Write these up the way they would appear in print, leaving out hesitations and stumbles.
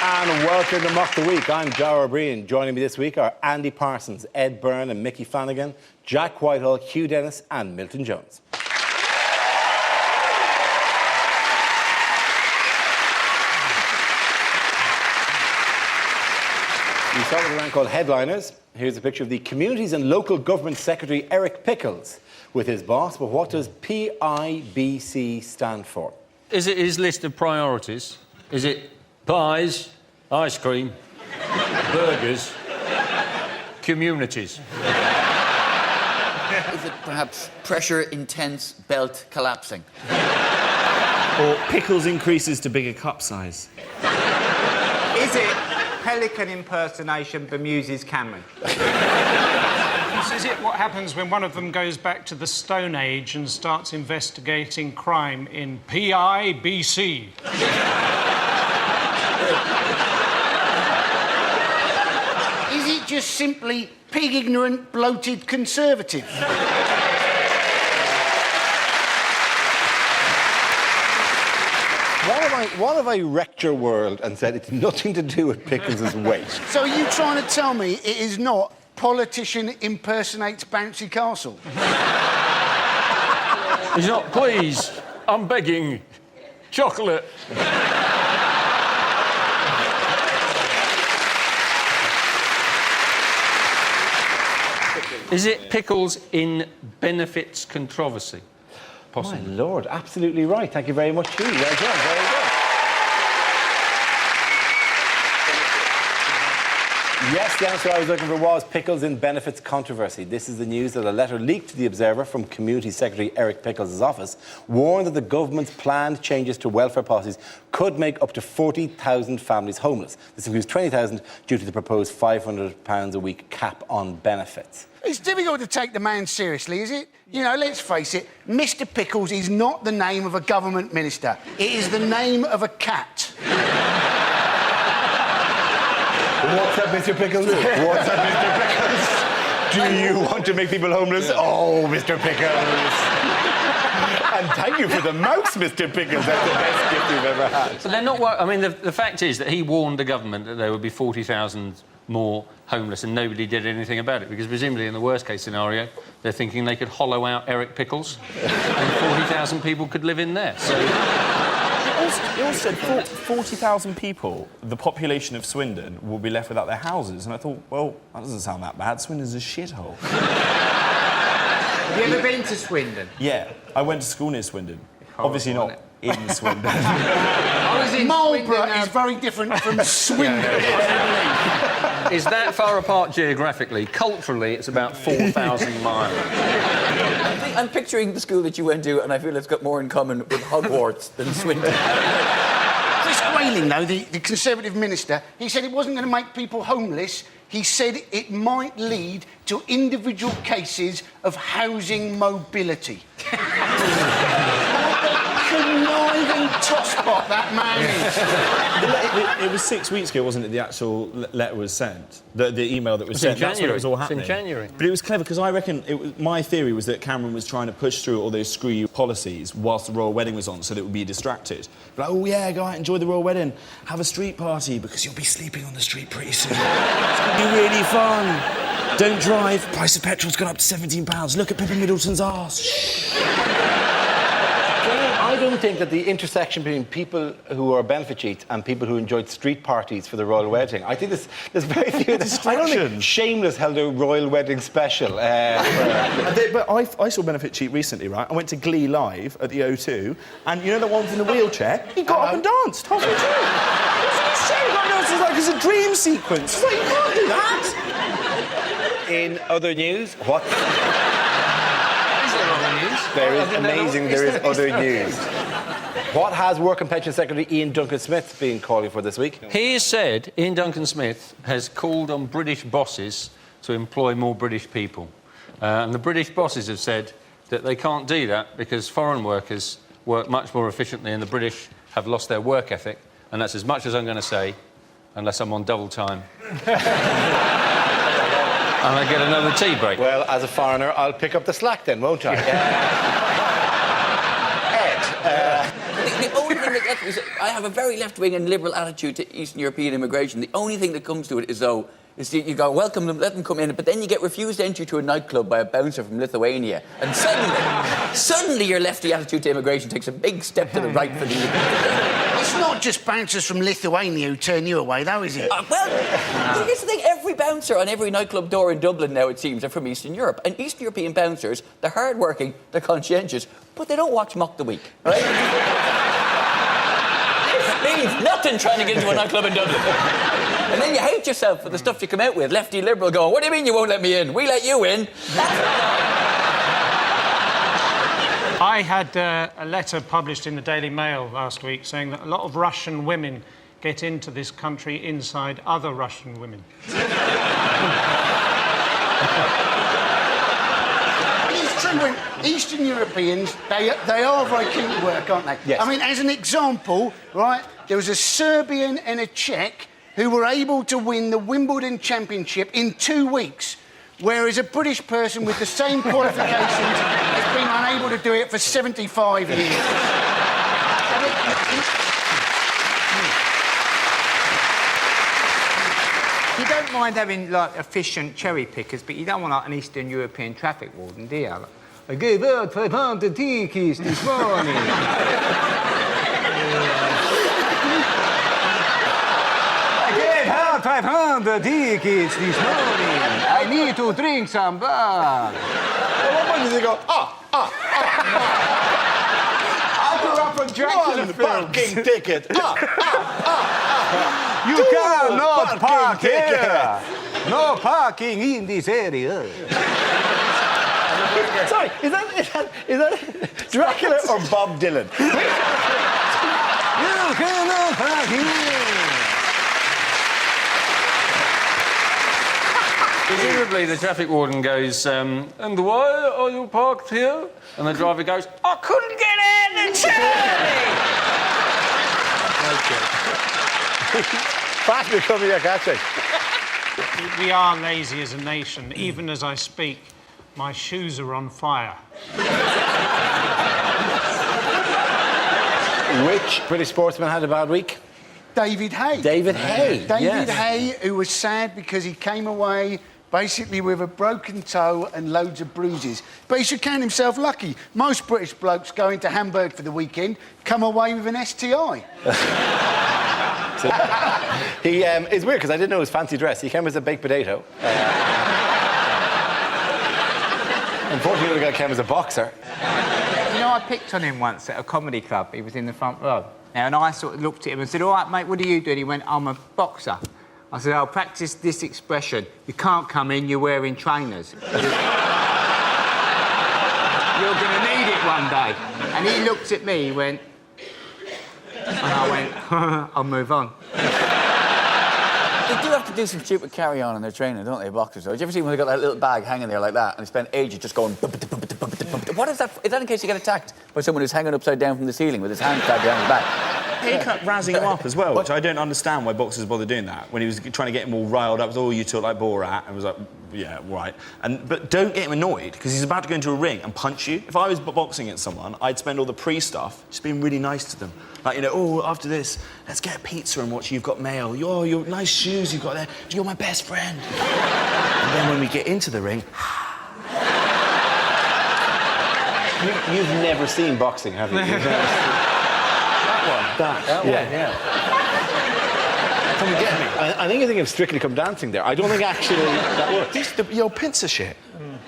And welcome to Mock the Week. I'm Dara. Joining me this week are Andy Parsons, Ed Byrne and Micky Flanagan, Jack Whitehall, Hugh Dennis and Milton Jones. We start with a round called Headliners. Here's a picture of the Communities and Local Government Secretary Eric Pickles with his boss. But what does PIBC stand for? Is it his list of priorities? Is it pies, ice cream, burgers, communities? Is it perhaps pressure intense, belt collapsing? Or Pickles increases to bigger cup size? Is it pelican impersonation bemuses Cameron? Is it what happens when one of them goes back to the Stone Age and starts investigating crime in PIBC? Is it just simply pig-ignorant, bloated Conservative? What if I wrecked your world and said it's nothing to do with Pickles' weight? So are you trying to tell me it is not politician impersonates bouncy castle? He's not, please, I'm begging, chocolate. Is it Pickles in benefits controversy? Possibly. My Lord, absolutely right. Thank you very much, Hugh. Well done, very good. Yes, the answer I was looking for was Pickles in benefits controversy. This is the news that a letter leaked to the Observer from Community Secretary Eric Pickles' office warned that the government's planned changes to welfare policies could make up to 40,000 families homeless. This includes 20,000 due to the proposed £500 a week cap on benefits. It's difficult to take the man seriously, is it? You know, let's face it, Mr Pickles is not the name of a government minister. It is the name of a cat. What's up, Mr Pickles? What's up, Mr Pickles? Do you want to make people homeless? Yeah. Oh, Mr Pickles. And thank you for the mouse, Mr Pickles. That's the best gift you've ever had. So they're not... I mean, the fact is that he warned the government that there would be 40,000 more homeless and nobody did anything about it, because presumably in the worst-case scenario, they're thinking they could hollow out Eric Pickles and 40,000 people could live in there, so... It also said 40,000 people, the population of Swindon, will be left without their houses. And I thought, well, that doesn't sound that bad. Swindon's a shithole. Have you ever been to Swindon? Yeah, I went to school near Swindon. Obviously not in Swindon. I was in Marlborough Swindon, is very different from Swindon. Is that far apart geographically? Culturally, it's about 4,000 miles. I'm picturing the school that you went to, and I feel it's got more in common with Hogwarts than Swindon. Chris Grayling, though, the Conservative minister, he said it wasn't going to make people homeless. He said it might lead to individual cases of housing mobility. Conniving tosspot that man is. It was 6 weeks ago, wasn't it, the actual letter was sent? The email that was sent, that's when it was all happening. It's in January. But it was clever, because I reckon... my theory was that Cameron was trying to push through all those screw-you policies whilst the royal wedding was on, so that it would be distracted. Like, oh, yeah, go out, enjoy the royal wedding, have a street party, because you'll be sleeping on the street pretty soon. It's going to be really fun. Don't drive. Price of petrol's gone up to £17. Look at Pippa Middleton's arse. Shh. I don't think that the intersection between people who are benefit cheats and people who enjoyed street parties for the royal wedding, I think there's very few... I don't think Shameless held a royal wedding special. But I saw Benefit Cheat recently, right? I went to Glee Live at the O2, and you know the one in the wheelchair? He got up and danced halfway through. It was like it's a dream sequence. It's like, you can't do that. In other news, what... There is amazing, there is other news. What has Work and Pension Secretary Ian Duncan-Smith been calling for this week? He has said, Ian Duncan-Smith has called on British bosses to employ more British people. And the British bosses have said that they can't do that because foreign workers work much more efficiently and the British have lost their work ethic. And that's as much as I'm going to say, unless I'm on double time. And I get another tea break. Well, as a foreigner, I'll pick up the slack then, won't I? The only thing that I have a very left-wing and liberal attitude to Eastern European immigration. The only thing that comes to it is, though, is you go, welcome them, let them come in, but then you get refused entry to a nightclub by a bouncer from Lithuania. And suddenly your lefty attitude to immigration takes a big step to the right for the... It's not just bouncers from Lithuania who turn you away, though, is it? Well, here's the thing. Every bouncer on every nightclub door in Dublin now, it seems, are from Eastern Europe. And Eastern European bouncers, they're hard-working, they're conscientious, but they don't watch Mock the Week, right? It means nothing trying to get into a nightclub in Dublin. And then you hate yourself for the stuff you come out with. Lefty liberal going, what do you mean you won't let me in? We let you in. I had a letter published in the Daily Mail last week saying that a lot of Russian women get into this country inside other Russian women. It's true when Eastern Europeans, they are very keen to work, aren't they? Yes. I mean, as an example, right, there was a Serbian and a Czech who were able to win the Wimbledon Championship in 2 weeks, whereas a British person with the same qualifications has been unable to do it for 75 years. You don't mind having, like, efficient cherry pickers, but you don't want, like, an Eastern European traffic warden, do you? Like, I gave out 500 tickets this morning. I gave out 500 tickets this morning. I need to drink some beer. At what point does he go, I grew up on Dracula one parking ticket. You cannot park here. No parking in this area. Sorry, is that Dracula or Bob Dylan? You cannot park here. Presumably the traffic warden goes, and why are you parked here? And the driver goes, I couldn't get in the turn! Fast becoming your catching. We are lazy as a nation. Even as I speak, my shoes are on fire. Which British sportsman had a bad week? David Hay. David Hay. David Hay, who was sad because he came away basically with a broken toe and loads of bruises. But he should count himself lucky. Most British blokes go into Hamburg for the weekend, come away with an STI. He it's weird because I didn't know his fancy dress. He came as a baked potato. Unfortunately, the guy came as a boxer. You know, I picked on him once at a comedy club. He was in the front row. Now, and I sort of looked at him and said, all right, mate, what do you do? And he went, I'm a boxer. I said, I'll practice this expression. You can't come in, you're wearing trainers. You're going to need it one day. And he looked at me, he went... And I went, I'll move on. They do have to do some stupid carry-on in their training, don't they, boxers? Though? Did you ever see when they got that little bag hanging there like that and they spend ages just going... What is that? Is that in case you get attacked by someone who's hanging upside down from the ceiling with his hand tied behind his back? He kept razzing him up as well, which I don't understand why boxers bother doing that. When he was trying to get him all riled up, oh, you talk like Borat, and was like, yeah, right. But don't get him annoyed, because he's about to go into a ring and punch you. If I was boxing at someone, I'd spend all the pre-stuff just being really nice to them. Like, you know, oh, after this, let's get a pizza and watch You've Got Mail. Oh, your nice shoes you've got there. You're my best friend. And then when we get into the ring... You've never seen boxing, have you? That one, yeah. Come and get me. I think you're thinking of Strictly Come Dancing there. I don't think actually that works. The old pincer shit.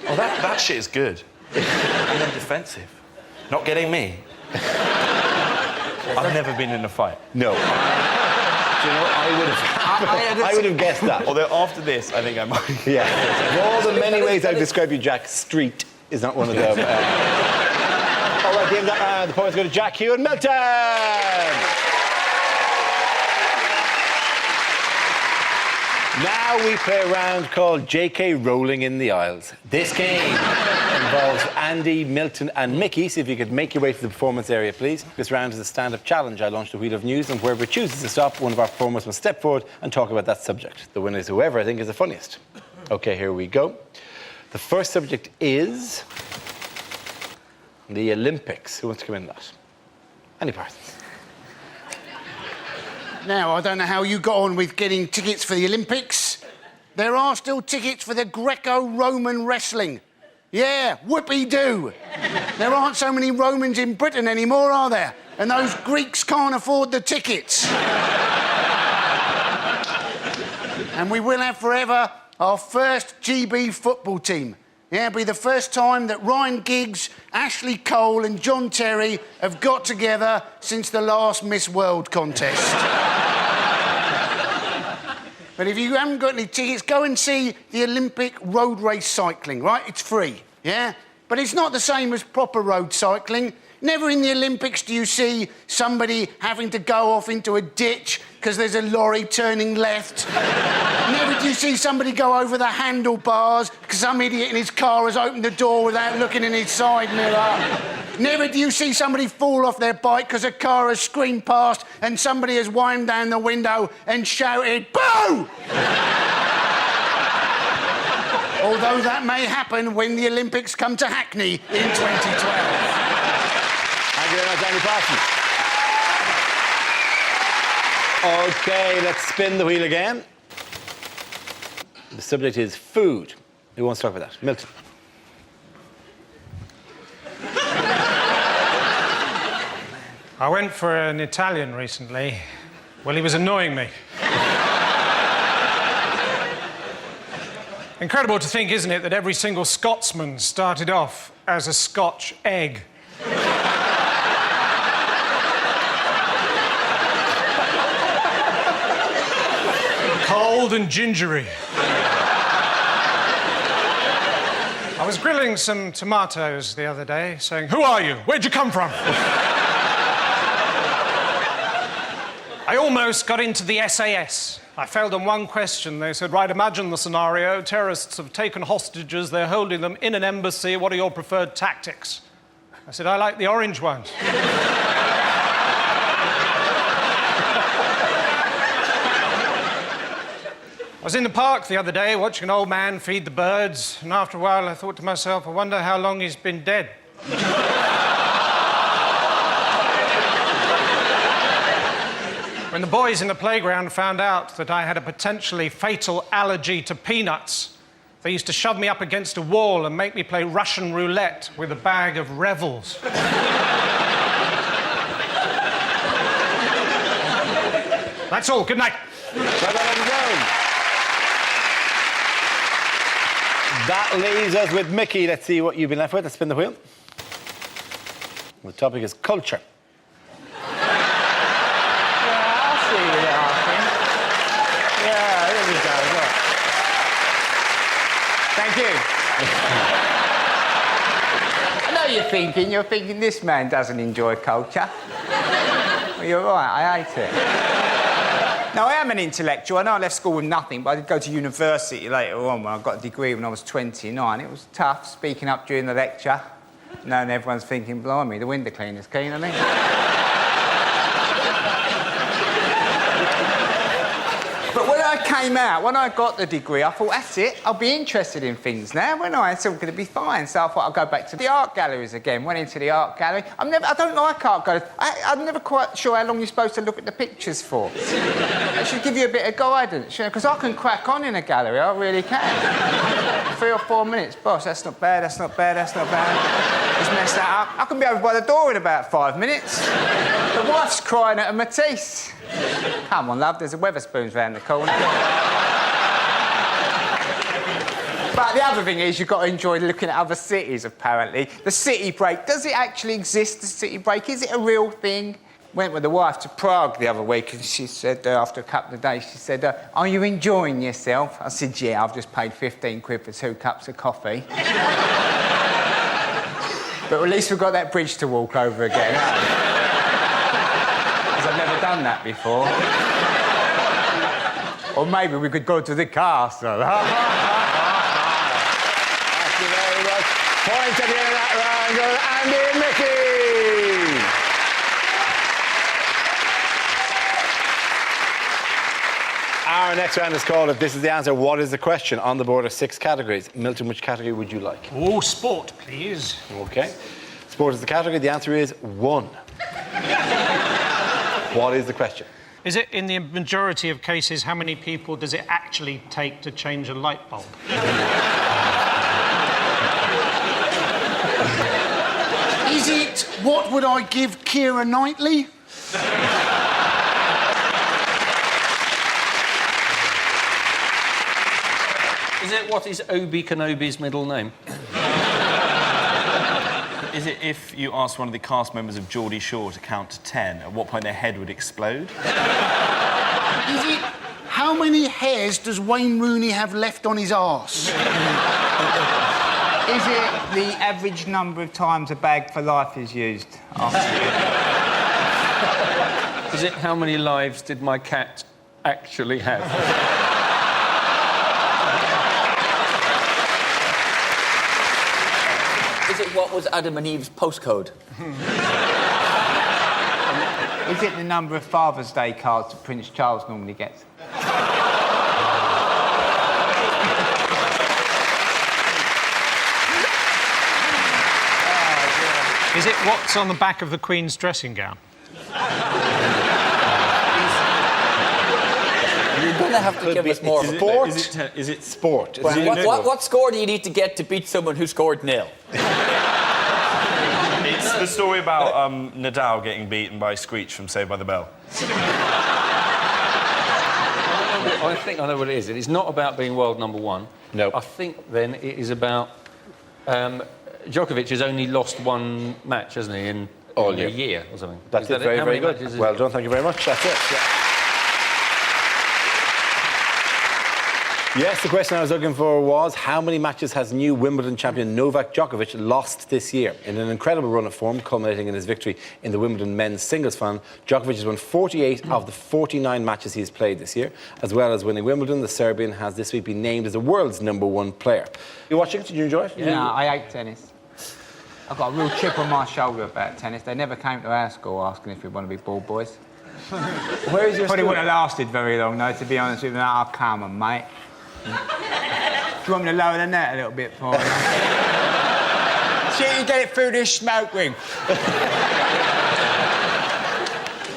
Oh, that shit is good. And then defensive. Not getting me. I've never been in a fight. No. Do you know, I would have guessed that. Although after this, I think I might. Yeah. Of all the many ways I've described you, Jack, street is not one of them. All right, the points go to Jack, Hugh and Milton! Now we play a round called JK Rolling in the Aisles. This game involves Andy, Milton and Micky, so if you could make your way to the performance area, please. This round is a stand-up challenge. I launched a wheel of news, and wherever it chooses to stop, one of our performers must step forward and talk about that subject. The winner is whoever I think is the funniest. OK, here we go. The first subject is the Olympics. Who wants to come in that? Andy Parsons. Now, I don't know how you got on with getting tickets for the Olympics. There are still tickets for the Greco-Roman wrestling. Yeah, whoopee-doo. There aren't so many Romans in Britain anymore, are there? And those Greeks can't afford the tickets. And we will have forever our first GB football team. Yeah, it'll be the first time that Ryan Giggs, Ashley Cole and John Terry have got together since the last Miss World contest. But if you haven't got any tickets, go and see the Olympic road race cycling, right? It's free, yeah? But it's not the same as proper road cycling. Never in the Olympics do you see somebody having to go off into a ditch because there's a lorry turning left. Never do you see somebody go over the handlebars because some idiot in his car has opened the door without looking in his side mirror. Never do you see somebody fall off their bike because a car has screamed past and somebody has whined down the window and shouted, "Boo!" Although that may happen when the Olympics come to Hackney in 2012. Thank you very much, Andy Parsons. OK, let's spin the wheel again. The subject is food. Who wants to talk about that? Milton. I went for an Italian recently. Well, he was annoying me. Incredible to think, isn't it, that every single Scotsman started off as a Scotch egg. Cold and gingery. I was grilling some tomatoes the other day, saying, "Who are you? Where'd you come from?" I almost got into the SAS. I failed on one question. They said, right, imagine the scenario. Terrorists have taken hostages. They're holding them in an embassy. What are your preferred tactics? I said, I like the orange ones. I was in the park the other day watching an old man feed the birds, and after a while I thought to myself, I wonder how long he's been dead. When the boys in the playground found out that I had a potentially fatal allergy to peanuts, they used to shove me up against a wall and make me play Russian roulette with a bag of Revels. That's all. Good night. That leaves us with Micky. Let's see what you've been left with. Let's spin the wheel. The topic is culture. Yeah, there we go. Look. Thank you. I know you're thinking this man doesn't enjoy culture. Well, you're right, I hate it. Now, I am an intellectual. I know I left school with nothing, but I did go to university later on when I got a degree when I was 29. It was tough, speaking up during the lecture, knowing everyone's thinking, blimey, the window cleaner's keen, isn't he? But when I came out, when I got the degree, I thought, that's it, I'll be interested in things now, won't I? It's all going to be fine. So I thought I'll go back to the art galleries again. Went into the art gallery. I don't like art galleries. I'm never quite sure how long you're supposed to look at the pictures for. It should give you a bit of guidance, you know, because I can crack on in a gallery, I really can. 3 or 4 minutes. Boss, that's not bad, that's not bad, that's not bad. Just mess that up. I can be over by the door in about 5 minutes. The wife's crying at a Matisse. Come on, love, there's a Wetherspoons round the corner. But the other thing is, you've got to enjoy looking at other cities, apparently. The city break, does it actually exist, the city break? Is it a real thing? Went with the wife to Prague the other week, and she said, after a couple of days, she said, are you enjoying yourself? I said, yeah, I've just paid 15 quid for 2 cups of coffee. But at least we've got that bridge to walk over again. Because I've never done that before. Or maybe we could go to the castle. Thank you very much. Point at the end of that round goes Andy and Micky. Our next round is called If This Is the Answer, What Is the Question? On the board are 6 categories. Milton, which category would you like? Oh, sport, please. OK. Sport is the category. The answer is 1. What is the question? Is it, in the majority of cases, how many people does it actually take to change a light bulb? Is it what would I give Keira Knightley? Is it what is Obi Kenobi's middle name? Is it if you asked one of the cast members of Geordie Shore to count to 10, at what point their head would explode? Is it how many hairs does Wayne Rooney have left on his arse? Is it the average number of times a bag for life is used? Is it how many lives did my cat actually have? Is it what was Adam and Eve's postcode? Is it the number of Father's Day cards that Prince Charles normally gets? Is it what's on the back of the Queen's dressing gown? You're going to have to give us more. Sport? Is it Sport. What score do you need to get to beat someone who scored nil? It's the story about Nadal getting beaten by Screech from Saved by the Bell. I think I know what it is. It is not about being world number one. No. I think, then, it is about... Djokovic has only lost one match, hasn't he, in All a year. year or something? That's it, very, very good. Well done, thank you very much. That's it. Yes, the question I was looking for was, how many matches has new Wimbledon champion Novak Djokovic lost this year? In an incredible run of form, culminating in his victory in the Wimbledon men's singles final, Djokovic has won 48 of the 49 matches he has played this year. As well as winning Wimbledon, the Serbian has this week been named as the world's #1 player. You watching it? Did you enjoy it? Yeah. No, I hate tennis. I've got a real chip on my shoulder about tennis. They never came to our school asking if we want to be ball boys. Where is your Probably school? wouldn't have lasted very long, though, to be honest with you. Oh, come on, mate. Do you want me to lower the net a little bit for me? See if you get it through this smoke ring.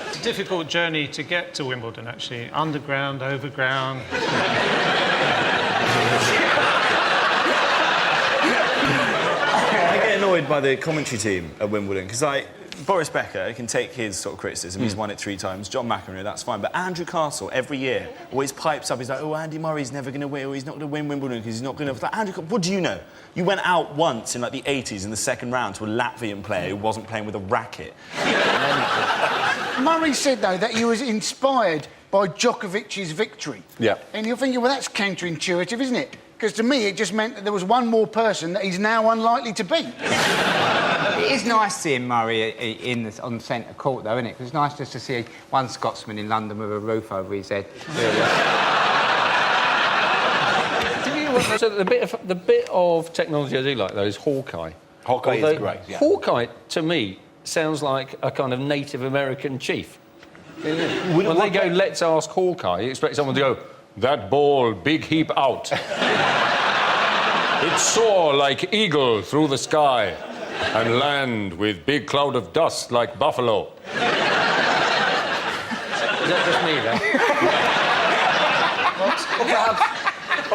It's a difficult journey to get to Wimbledon, actually. Underground, overground. I get annoyed by the commentary team at Wimbledon because, like, Boris Becker can take his sort of criticism. He's won it 3 times. John McEnroe, that's fine. But Andrew Castle, every year, always pipes up. He's like, oh, Andy Murray's never going to win, or he's not going to win Wimbledon because he's not going to... Like, Andrew, what do you know? You went out once in, like, the 80s in the second round to a Latvian player who wasn't playing with a racket. Murray said, though, that he was inspired by Djokovic's victory. Yeah. And you're thinking, well, that's counterintuitive, isn't it? Because to me, it just meant that there was one more person that he's now unlikely to beat. It is nice seeing Murray on centre court, though, isn't it? 'Cause it's nice just to see one Scotsman in London with a roof over his head. So the bit of technology I do like, though, is Hawkeye. Hawkeye is great, yeah. Hawkeye, to me, sounds like a kind of Native American chief. When they go, let's ask Hawkeye, you expect someone to go, that ball, big heap out. It soar like eagle through the sky and land with big cloud of dust like buffalo. Is that just me, then?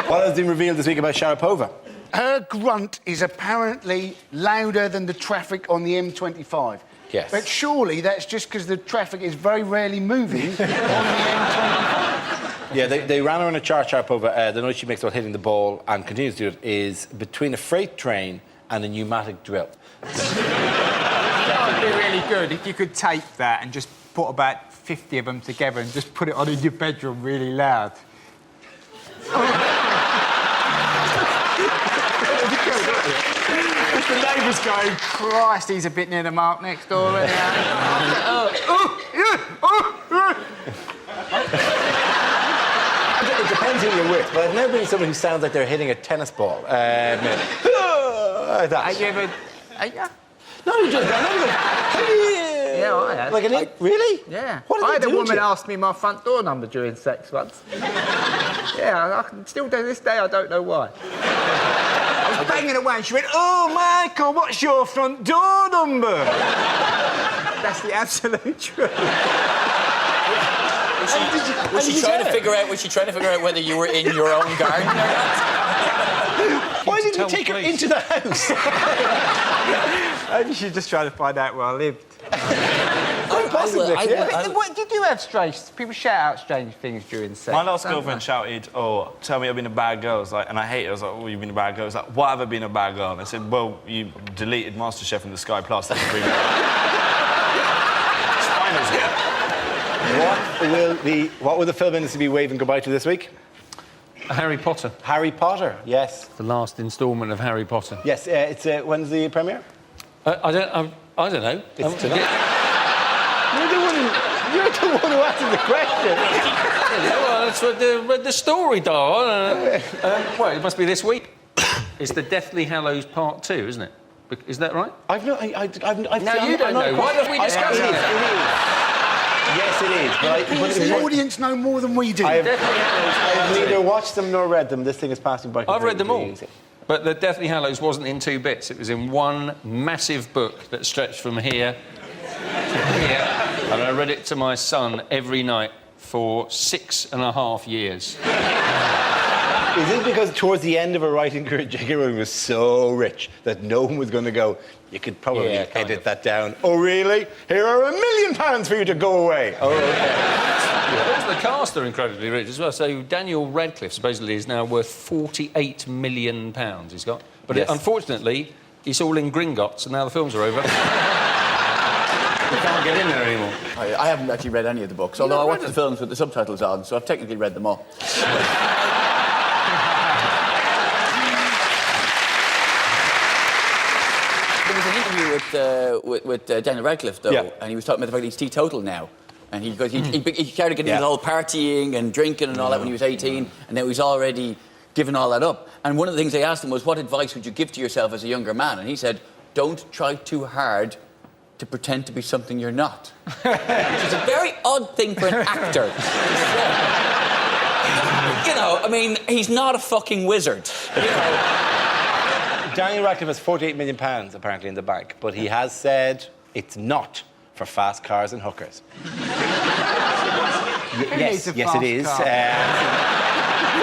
What has been revealed this week about Sharapova? Her grunt is apparently louder than the traffic on the M25. Yes. But surely that's just because the traffic is very rarely moving on the M25. Yeah, they ran her on a chart, Sharapova. The noise she makes while hitting the ball, and continues to do it, is between a freight train and a pneumatic drill. That would be really good if you could tape that and just put about 50 of them together and just put it on in your bedroom really loud. The neighbours going, Christ, he's a bit near the mark next door already. It depends who you're with, but I've never been someone who sounds like they're hitting a tennis ball. Have you ever... No, you just... Yeah, I have. Like really? Yeah. What did I had they a do to woman you? ask me my front door number during sex once. Yeah, I can still do this day, I don't know why. I was banging away and she went, oh, Michael, what's your front door number? That's the absolute truth. Was she trying to figure out whether you were in your own garden or not? Why didn't you take her into the house? Maybe she's just trying to find out where I lived. Did you have strange... People shout out strange things during sex? My last girlfriend shouted, "Oh, tell me I've been a bad girl." I was like, and I hate it. I was like, "Oh, you've been a bad girl." I was like, "Why have I been a bad girl?" And I said, "Well, you deleted MasterChef from the Sky Plus. That's pretty What will the film industry be waving goodbye to this week? Harry Potter. Harry Potter, yes. The last instalment of Harry Potter. Yes, when's the premiere? I don't know. It's tonight. You're the one who answered the question. Well, that's what the story, Dara. Well, it must be this week. It's the Deathly Hallows Part 2, isn't it? Is that right? I've No, you don't know. Why don't we discuss it? Yes, it is. But The audience know more than we do. I've neither watched them nor read them. This thing is passing by. I've read them all. Easy. But the Deathly Hallows wasn't in 2 bits. It was in one massive book that stretched from here to here. And I read it to my son every night for 6.5 years. Is it because towards the end of her writing career, J.K. Rowling was so rich that no one was going to go, you could probably edit that down. Oh, really? Here are £1 million for you to go away. Oh, OK. Also, the cast are incredibly rich as well. So Daniel Radcliffe supposedly is now worth £48 million he's got. But unfortunately, it's all in Gringotts, and now the films are over. You can't get in there anymore. I haven't actually read any of the books, although I watched the films with the subtitles on, so I've technically read them all. There was an interview with Daniel Radcliffe, though, and he was talking about the fact that he's teetotal now. And he started getting into the whole partying and drinking and all that when he was 18, and now he's already given all that up. And one of the things they asked him was, what advice would you give to yourself as a younger man? And he said, don't try too hard to pretend to be something you're not. Which is a very odd thing for an actor. You know, I mean, he's not a fucking wizard. You know. Daniel Radcliffe has £48 million apparently in the bank, but he has said it's not for fast cars and hookers. Yes, it is.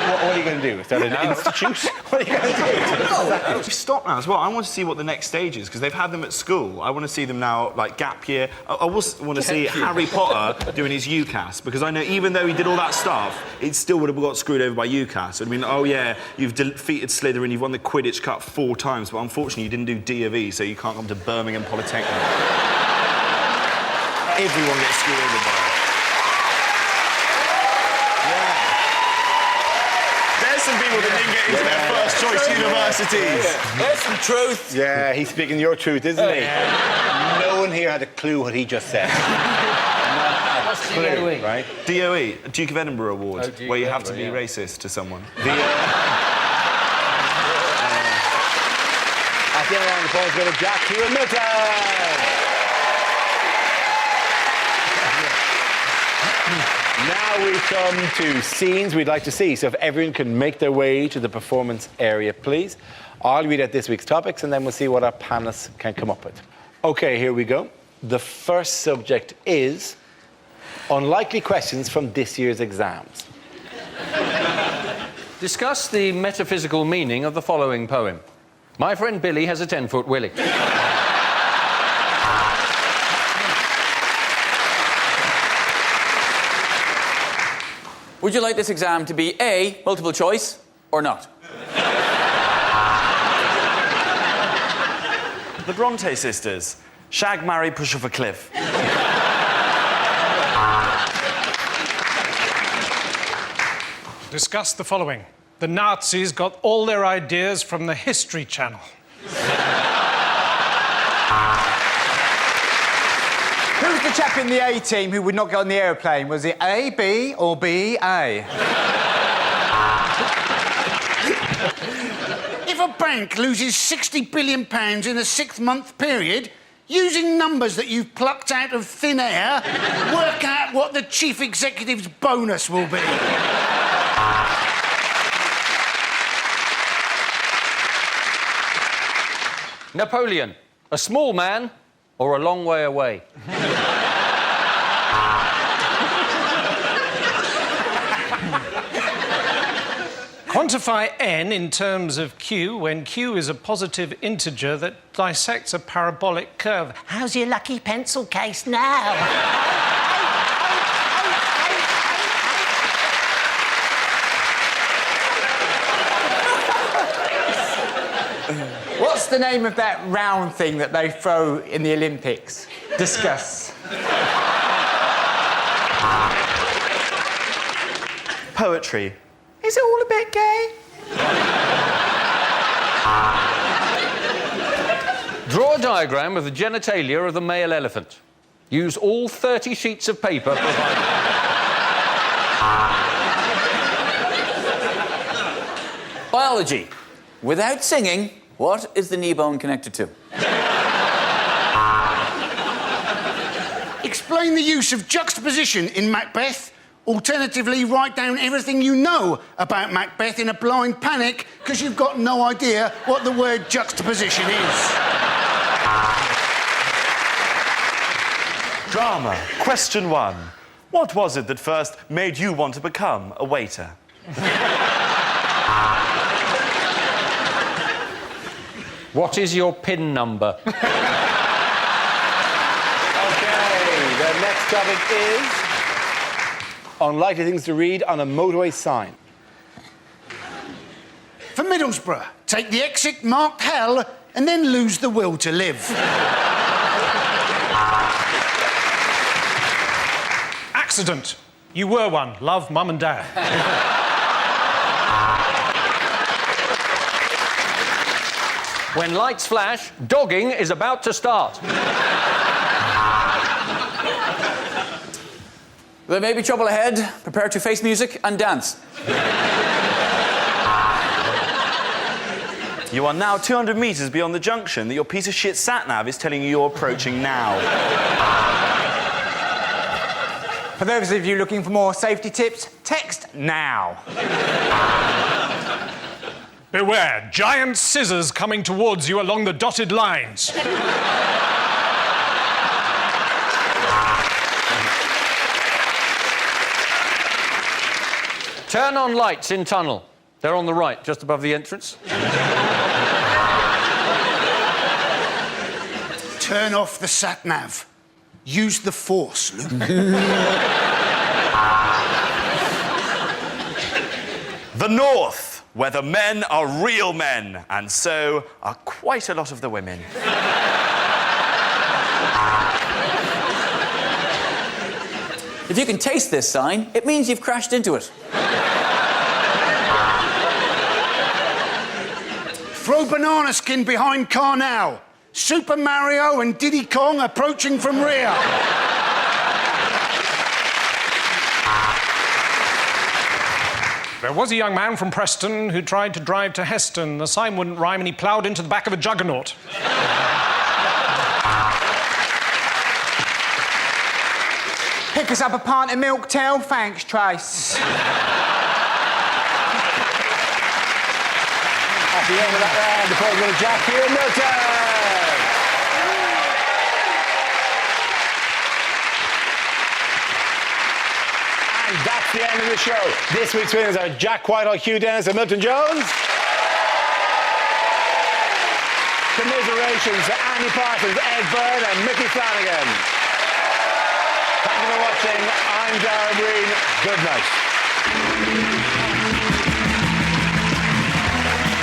What are you going to do? Start an institute? What are you going to do? Stop now as well. I want to see what the next stage is, because they've had them at school. I want to see them now, like, gap year. I also want to see Harry Potter doing his UCAS, because I know even though he did all that stuff, it still would have got screwed over by UCAS. I mean, oh, yeah, you've defeated Slytherin, you've won the Quidditch Cup 4 times, but unfortunately you didn't do D of E, so you can't come to Birmingham Polytechnic. Everyone gets screwed over by it. Some people that didn't get into their first choice universities. There's some truth. Yeah, he's speaking your truth, isn't he? No one here had a clue what he just said. Not a clue, right? DOE, Duke of Edinburgh Award, where you have to be racist to someone. At the end of the polls, go to Jack, Hugh and Milton. Now we come to scenes we'd like to see. So if everyone can make their way to the performance area, please. I'll read out this week's topics and then we'll see what our panellists can come up with. OK, here we go. The first subject is unlikely questions from this year's exams. Discuss the metaphysical meaning of the following poem. My friend Billy has a 10-foot willy. Would you like this exam to be A, multiple choice, or not? The Bronte sisters. Shag, marry, push off a cliff. Discuss the following. The Nazis got all their ideas from the History Channel. Who's the chap in the A team who would not get on the aeroplane? Was it A, B, or B, A? If a bank loses £60 billion in a 6-month period, using numbers that you've plucked out of thin air, work out what the chief executive's bonus will be. Napoleon, a small man or a long way away? Quantify n in terms of q when q is a positive integer that dissects a parabolic curve. How's your lucky pencil case now? What's the name of that round thing that they throw in the Olympics? Discuss. Poetry. Is it all a bit gay? Draw a diagram of the genitalia of the male elephant. Use all 30 sheets of paper provided. Biology. Without singing, what is the knee bone connected to? Explain the use of juxtaposition in Macbeth. Alternatively, write down everything you know about Macbeth in a blind panic because you've got no idea what the word juxtaposition is. Drama. Question 1. What was it that first made you want to become a waiter? What is your PIN number? OK, the next topic is unlikely things to read on a motorway sign. For Middlesbrough, take the exit marked hell and then lose the will to live. Accident. You were one. Love, Mum and Dad. When lights flash, dogging is about to start. There may be trouble ahead. Prepare to face music and dance. You are now 200 metres beyond the junction that your piece of shit sat-nav is telling you you're approaching now. For those of you looking for more safety tips, text now. Beware, giant scissors coming towards you along the dotted lines. Turn on lights in tunnel. They're on the right, just above the entrance. Turn off the sat-nav. Use the force, Luke. The North, where the men are real men, and so are quite a lot of the women. If you can taste this sign, it means you've crashed into it. Throw banana skin behind car now. Super Mario and Diddy Kong approaching from rear. There was a young man from Preston who tried to drive to Heston. The sign wouldn't rhyme and he ploughed into the back of a juggernaut. Pick us up a pint of milk, Tell. Thanks, Trace. At the end of that round, the players going to Jack Hugh and Milton. And that's the end of the show. This week's winners are Jack Whitehall, Hugh Dennis and Milton Jones. Commiserations to Andy Parsons, Ed Byrne and Micky Flanagan. Thank you for watching. I'm Dara Green. Good night.